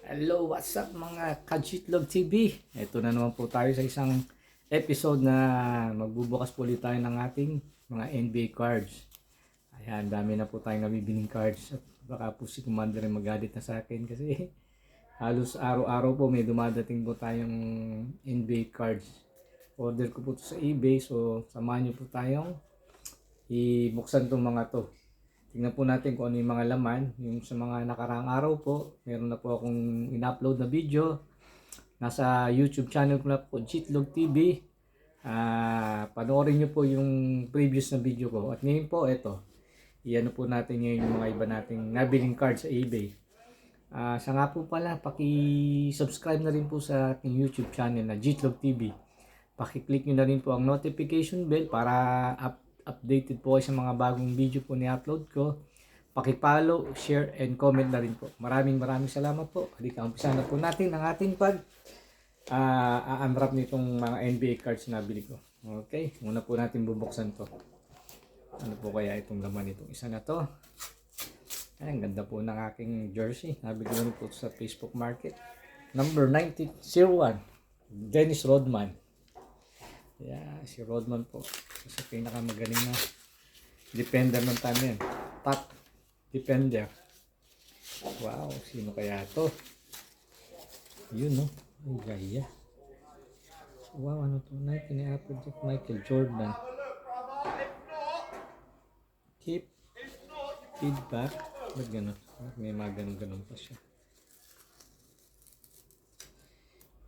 Hello, what's up mga Kajitlog TV? Ito na naman po tayo sa isang episode na magbubukas po ulit tayo ng ating mga NBA cards. Ayan, dami na po tayong nabibining cards. At baka po si Commander ay magalit na sa akin kasi halos araw-araw po may dumadating po tayong NBA cards. Order ko po ito sa eBay, so samahan niyo po tayong ibuksan itong mga to. Tingnan po natin kung ano yung mga laman. Yung sa mga nakaraang araw po, meron na po akong in-upload na video. Nasa YouTube channel ko na po, Jitlog TV. Panoorin nyo po yung previous na video ko. At ngayon po, ito. Iyan po natin ngayon yung mga iba nating nabiling cards sa eBay. Sa nga po pala, paki-subscribe na rin po sa aking YouTube channel na Jitlog TV. Paki-click nyo na rin po ang notification bell para updated po kayo sa mga bagong video po ni-upload ko. Paki-follow, share, and comment na rin po. Maraming salamat po. Halika, umpisa na po natin ang ating unwrap nitong mga NBA cards na nabili ko. Okay, muna po natin bubuksan to. Ano po kaya itong laman itong isa na to? Ay, ang ganda po ng aking jersey. Nabili ko rin po sa Facebook Market. Number 9001, Dennis Rodman. Yeah, si Rodman po. Kasi pinakamagaling na defender ng time yan. Top defender. Wow, sino kaya to? Yun, no? Ay, gaya. Wow, ano to? Nike ni Apple Jack Michael Jordan. Keep feedback. Ba't gano'n? May mga ganun pa siya.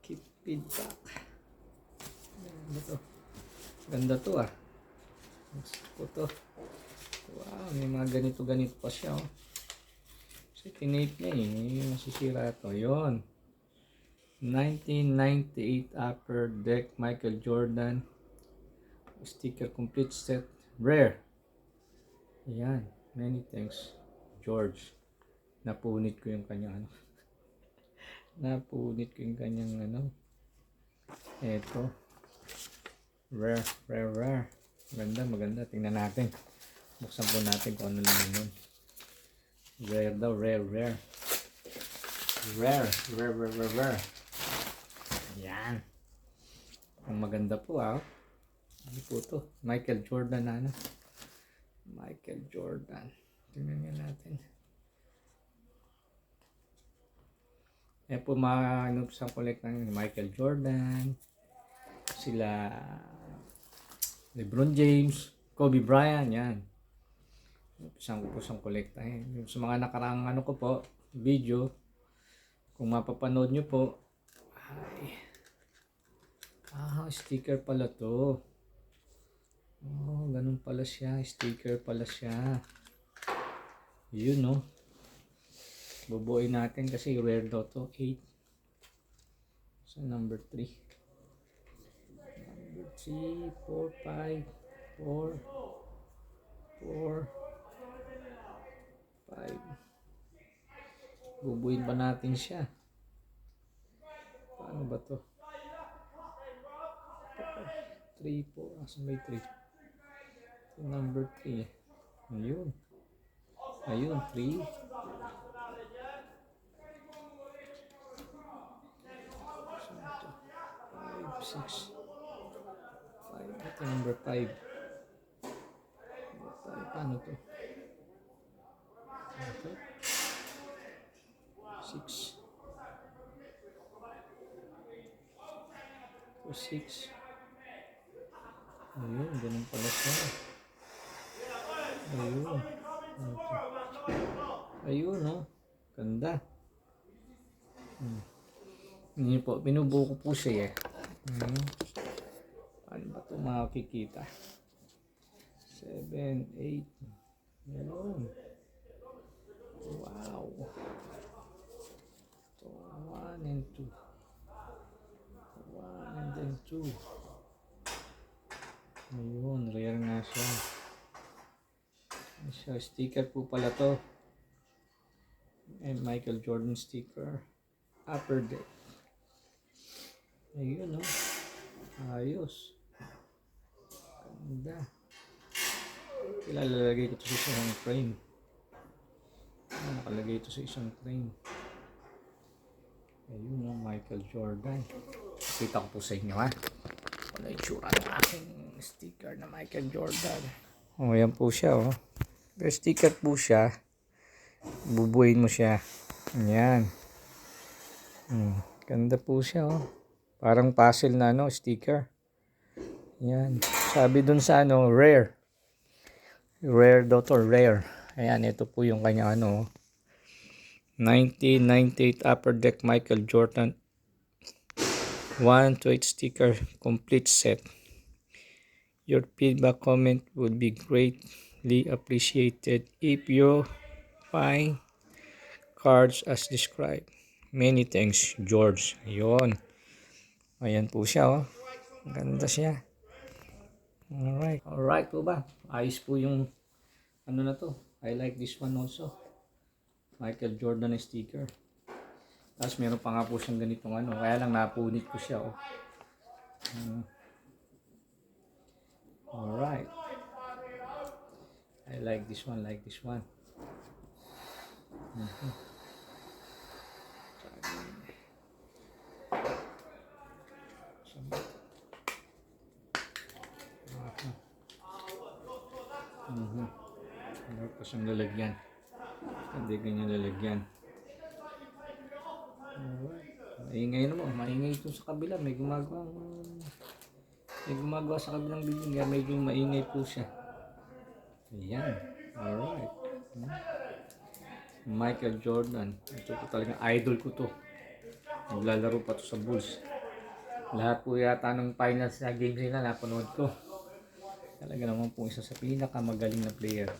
Keep feedback. Ano to? Ganda to ah. Gusto to. Wow, may mga ganito pa siya oh. Kasi tinape niya eh. Masisira to. Yun. 1998 Upper Deck Michael Jordan. Sticker complete set. Rare. Ayan. Many thanks, George. Napunit ko yung kanyang ano. Napunit ko yung kanyang ano. Eto. Rare. Maganda. Tingnan natin. Buksan po natin kung ano lang yun. Rare daw, rare. Yan. Ang maganda po ah. Ano po to? Michael Jordan na ano? Michael Jordan. Tingnan nga natin. Yan po mga inupsang collect ng Michael Jordan. Sila LeBron James, Kobe Bryant, yan. Isang ko po siyang kolekta. Yung sa mga nakaraang ano ko po, video, kung mapapanood nyo po, ay, sticker pala to. Oh, ganun pala siya, sticker pala siya. Yun no. Bubuoy natin kasi rare daw to, 8. So number 3. 3, 4, 5, 5. Bubuin ba natin siya? Paano ba to? 3 po. Asa may 3? Number 3. Ayun. 3. 5, 6. 5. Ito number 5. Paano to? Ito. 6. 6. Ayun, ganun pala siya. Ayun, no? Ganda. Hindi po, binubuo ko po siya eh. Paano ba ito makikita? 7, 8. Ayun. Wow. Ito, 1 and 2. 1 and then 2. Ayun, rare nga siya. Sticker po pala to. And Michael Jordan sticker. Upper Deck. Ayun, no? Ayos. Ganda. Ilalagay ko ito sa isang frame. Nakalagay ito sa isang frame. Michael Jordan. Kita ko po sa inyo ha. Ano yung tsura ng aking sticker na Michael Jordan. Oh, yan po siya oh. May sticker po siya. Bubuin mo siya. Yan. Ganda po siya oh. Parang puzzle na ano, sticker. Yan. Sabi dun sa ano, rare. Rare daw to, rare. Ayan, ito po yung kanya ano. 1998 Upper Deck Michael Jordan 1 to 8 sticker complete set. Your feedback comment would be greatly appreciated if you find cards as described. Many thanks, George. Ayun. Ayan po siya oh. Ganda siya. Alright. Alright po ba? Ayos po yung ano na to. I like this one also. Michael Jordan sticker. Tapos meron pa nga po siyang ganitong ano. Kaya lang napunit ko siya oh. Alright. I like this one, like this one. Meron pa siyang lalagyan. Hindi ganyan lalagyan. Alright. Maingay naman. Maingay ito sa kabila. May gumagawa sa kabilang building. Kaya medyo maingay po siya. Ayan. Alright. Michael Jordan. Ito po talaga idol ko to. Naglalaro pa to sa Bulls. Lahat po yata ng finals na games nila napanood ko. Talaga naman po isa sa pinakamagaling na player.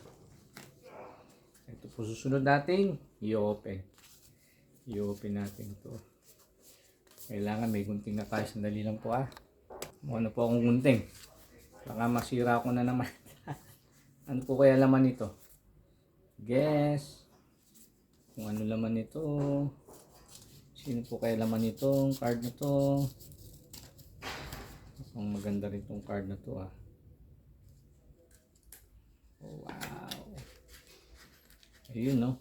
Ito po susunod natin. I-open. I-open natin ito. Kailangan may gunting na tayo. Sandali lang po ah. Ano po akong gunting? Baka masira ko na naman. Ano po kaya laman nito? Guess. Kung ano laman nito. Sino po kaya laman nitong card na to? Ang maganda rin tong card na to ah. Oh, wow. Ayun no.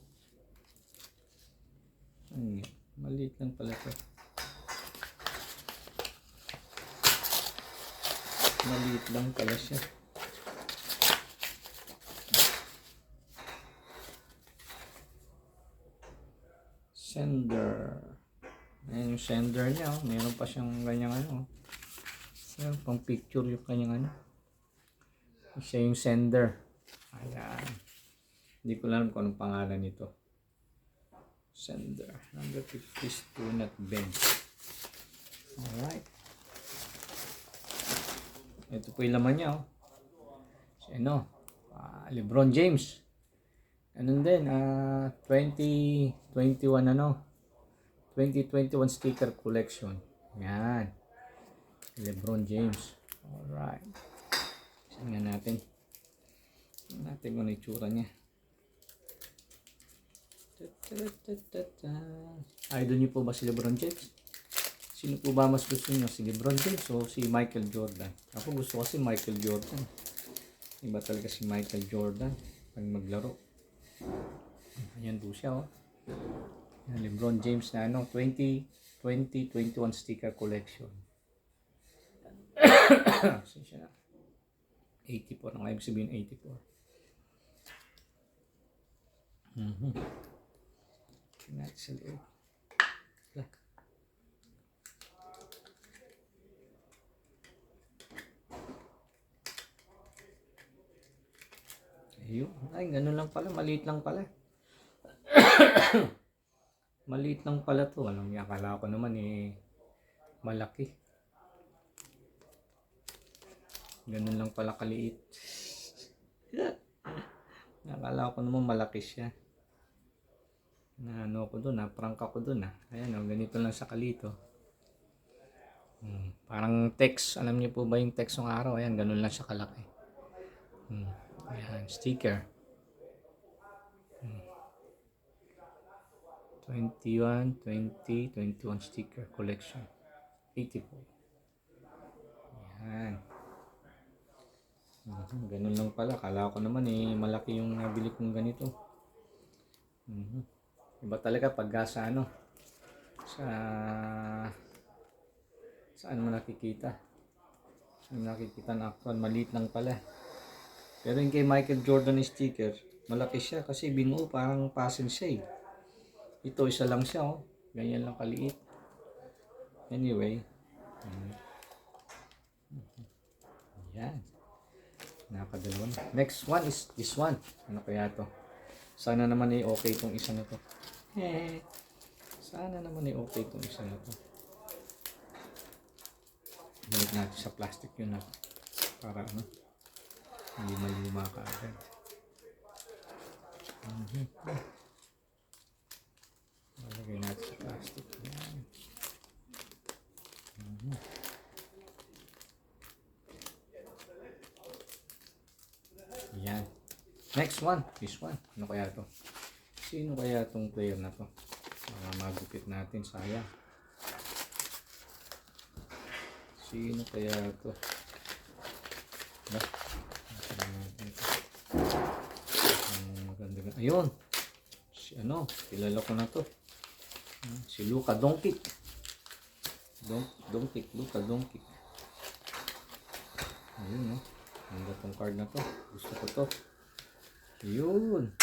Maliit lang pala to. Maliit lang pala siya. Sender. Ayan yung sender niya oh. Meron pa siyang ganyang ano. Meron pang picture yung kanyang ano. Siya yung sender. Ayan. Hindi ko alam kung anong pangalan nito. Sender. Number 52 not bench. Alright. Ito po yung laman niya oh. So, ano? LeBron James. Ganun din. 2021 ano. 2021 sticker collection. Yan. LeBron James. Alright. Tingnan natin. Tingnan natin kung ano yung tsura niya. Idol niyo po ba si LeBron James? Sino po ba mas gusto niyo? Si LeBron James o si Michael Jordan? Ako gusto kasi Michael Jordan. Iba talaga si Michael Jordan pag maglaro. Ayan po siya oh. Yan, LeBron James na ano, 2021 sticker collection. Siya na. 84. Ang ibig sabihin 84. Natural air. Ayun. Ay, ganun lang pala. Maliit lang pala. Maliit lang pala to. Alam niya, akala ko naman eh malaki. Ganun lang pala kaliit. Akala ko naman malaki siya. Na ano ko doon, prank ako doon ah. Ayan oh, ganito lang sa kalito. Parang text. Alam niyo po ba yung text ng araw? Ayan, ganun lang siya kalaki. Ayan, sticker. 21, 20, 21 sticker collection. 84. Ayan. Ganun lang pala. Kala ko naman eh malaki yung nabili kong ganito. Iba talaga pag sa ano. Sa saan mo nakikita? Saan mo nakikita na actual? Maliit lang pala. Pero yung kay Michael Jordan sticker, malaki siya kasi binuo parang puzzle siya eh. Ito isa lang siya oh. Ganyan lang kaliit. Anyway. Yan. Nakakadalawa na. Next one is this one. Ano kaya to? Sana naman ay okay itong isa na to. Sana naman ay okay itong isa na to. Balik natin sa plastic yun na. Para ano. Hindi maluma ka agad. Lagay natin sa plastic. Yan. Yan. Next one. This one. Ano kaya to? Sino kaya tong player na to? Magupit natin. Sayang. Sino kaya to? Maganda. Ayun. Si ano? Kilala ko na to. Si Luka Doncic. Luka Doncic. Ayun no. Ang tong card na to. Gusto ko to. Ayun.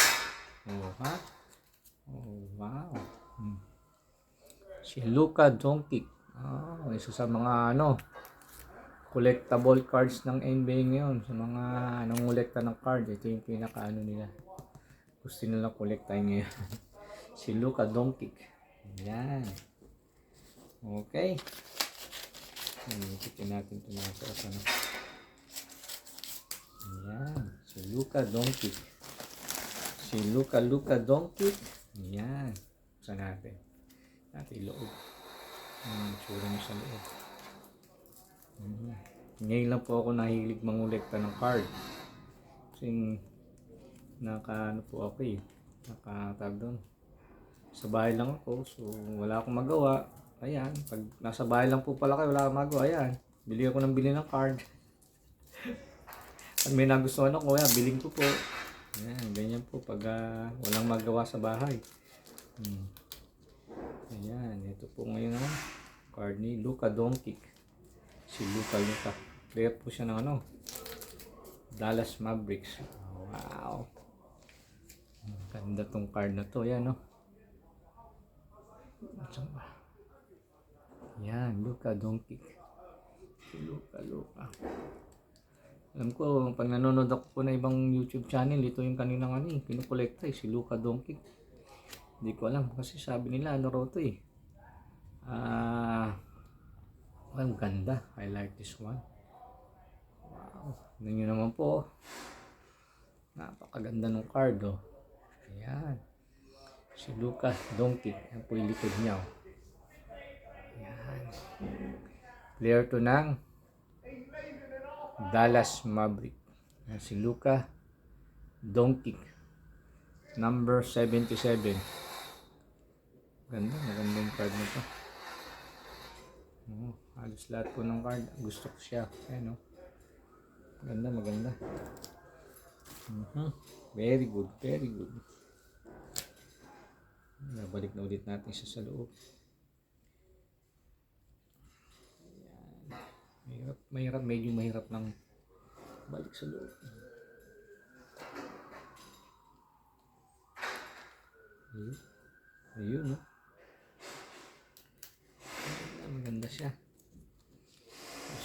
Oh ha? Oh wow. Si Luka Doncic. Isa sa mga ano collectible cards ng NBA ngayon. Sa mga nangolekta ng card, ito yung pinaka ano nila. Gusto nila kolektahin ngayon. Si Luka Doncic. Yan. Okay. Tingnan natin ito na sa ano. Yan. Si Luka Doncic. Si Luka Doncic. Yan. Saan natin? Natin loob. Tsura niya sa loob. Ngayon lang po ako nahilig mangolekta ng card. Kasi ano po ako eh. Nakatag doon. Sa bahay lang ako. So wala akong magawa. Ayan. Pag nasa bahay lang po pala kayo, wala akong magawa. Ayan. Bili ako ng bili ng card. Pag may nagustuhan ako, ayan, biling ko po. Ayan. Ganyan po pag walang magawa sa bahay. Ayan. Ito po ngayon ang card ni Luka Doncic. Si Luka. Player po siya ng ano, Dallas Mavericks. Wow. Ganda tong card na to. Yan no. Yan. Luka Doncic. Si Luka. Alam ko, pag nanonood ako po na ibang YouTube channel, ito yung kaninang ano eh, kinukolekta eh, si Luka Doncic. Hindi ko alam kasi sabi nila ano raw to eh. Ang ganda. I like this one. Wow. Tignan nyo naman po. Napakaganda ng card oh. Ayan. Si Luka Doncic. Yan po yung likod niya oh. Ayan. Player to ng Dallas Mavericks. Ayan, si Luka Doncic. Number 77. Maganda yung card na to. Halos lahat po ng card gusto ko siya. Ayan o. Maganda. Very good. Nabalik na ulit natin siya sa loob. Ayan. Medyo mahirap lang balik sa loob. Ayun no. Maganda siya.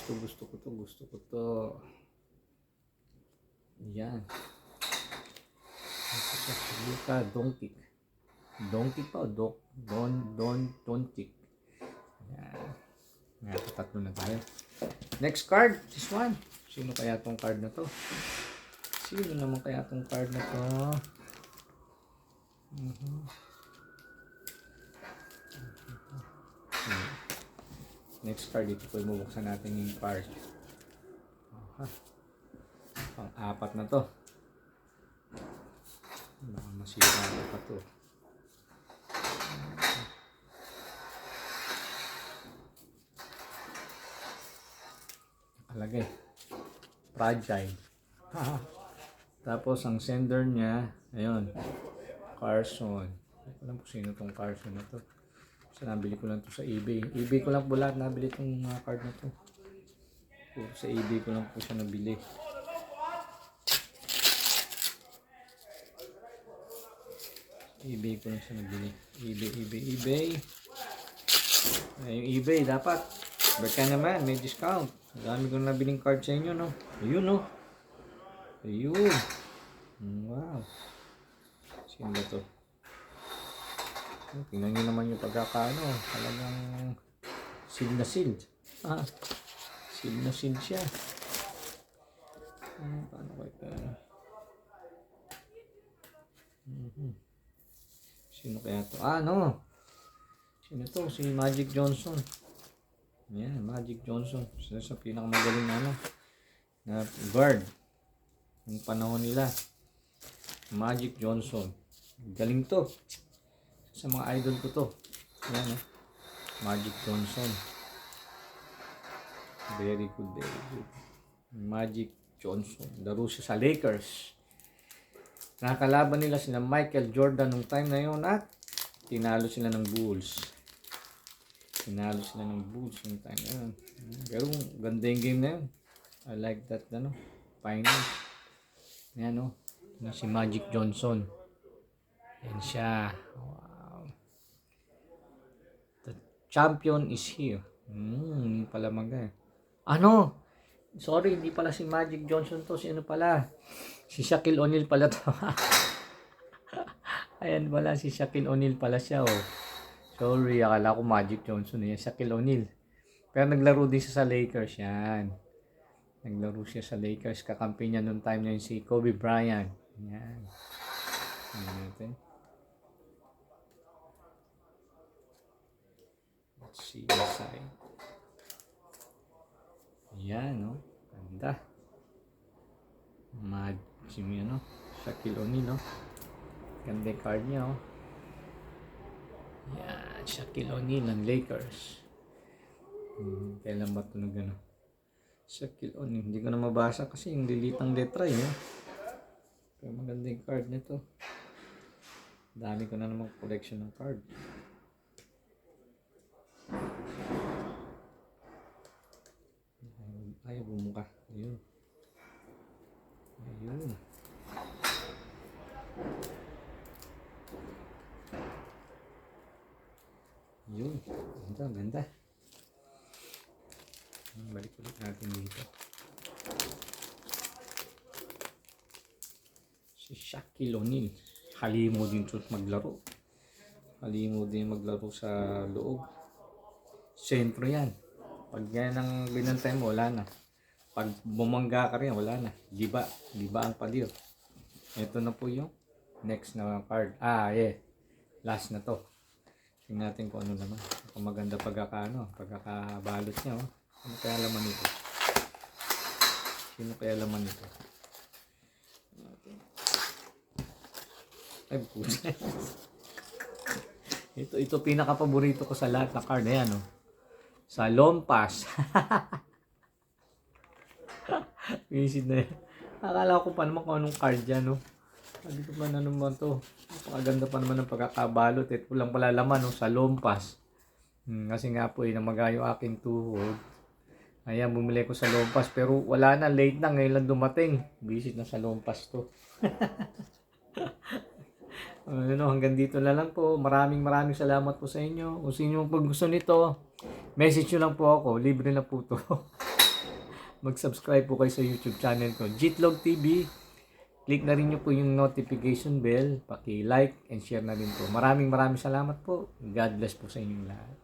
Gusto ko to. Yan. Ito siya. Luka Doncic. Doncic pa o Doncic. Yan. Tatlo na tayo. Next card. This one. Sino kaya tong card na to? Sino naman kaya tong card na to? Next card, dito po bubuksan natin yung card. Pang-apat na to. Baka masira pa to. Nakalagay. Fragile. Tapos ang sender niya, ayun, Carson. Alam ko sino tong Carson na to. So, nabili ko lang to sa eBay. eBay ko lang po lahat nabili itong mga card na to. Puro sa eBay ko lang po siya nabili. eBay ko lang siya nabili. eBay. Ay, yung eBay dapat. Baka naman, may discount. Dami ko nabiling card sa inyo, no? Ayun, no? Ayun. Wow. Sino ba to? Tingnan nyo naman yung pagkakaano. Talagang seal na seal. Seal na seal siya. Paano ko ito? Sino kaya to? No. Sino to? Si Magic Johnson. Yan, Magic Johnson. Sa pinakamagaling na guard ng panahon nila. Magic Johnson. Galing to. Sa mga idol ko to. Yan, Magic Johnson. Very good, very good. Magic Johnson. Laro siya sa Lakers. Nakakalaban nila sila Michael Jordan nung time na yun at tinalo sila ng Bulls. Tinalo sila ng Bulls nung time na yun. Pero ganda yung game na yun. I like that, finals. Yan, si Magic Johnson. Yan siya. Wow. The champion is here. Hindi pala Sorry, hindi pala si Magic Johnson to. Sino pala? Si Shaquille O'Neal pala to. Ayan pala, si Shaquille O'Neal pala siya, Sorry, akala ko Magic Johnson. Shaquille O'Neal. Pero naglaro din siya sa Lakers, yan. Naglaro siya sa Lakers. Kakampi niya noong time na yun si Kobe Bryant. Yan. Tingnan natin. Let's see inside. Yan, ganda. Shaquille O'Neal, ganda yung card niya, Yan, Shaquille O'Neal ng Lakers. Kailan ba ito Shaquille O'Neal. Hindi ko na mabasa kasi yung lilitang letra, Pero maganda yung card nito. Dami ko na namang collection ng card. Ayaw bumuka. Ayun. Ganda. Balik ulit natin dito. Si Shaquille O'Neal. Halimo din maglaro. Halimo din maglaro sa loob. Sentro yan. Pag yan ang binantay mo, wala na. Pag bumangga ka rin, wala na. Giba ang palir. Ito na po yung next na card. Last na to. Tingnan natin kung ano naman. Kung maganda pagkakabalot niya, Ano kaya laman nito? Sino kaya laman nito? Ay, pusa. ito pinaka-paborito ko sa lahat na card. Ayan, Sa Lompas. Visit na yan. Akala ko pa naman kung anong card yan, Sabi ko pa na naman to. Napakaganda pa naman ng pagkakabalot. Ito lang pala laman, sa Lompas. Kasi nga po, namaga yung aking tuhod. Ayan, bumili ko sa Lompas. Pero wala na, late na. Ngayon lang dumating. Visit na sa Lompas to. Hanggang dito na lang po. Maraming salamat po sa inyo. Kung sino pag gusto nito, message nyo lang po ako. Libre na po to. Mag-subscribe po kayo sa YouTube channel ko, Jitlog TV. Click na rin nyo po yung notification bell. Paki-like and share na rin po. Maraming salamat po. God bless po sa inyong lahat.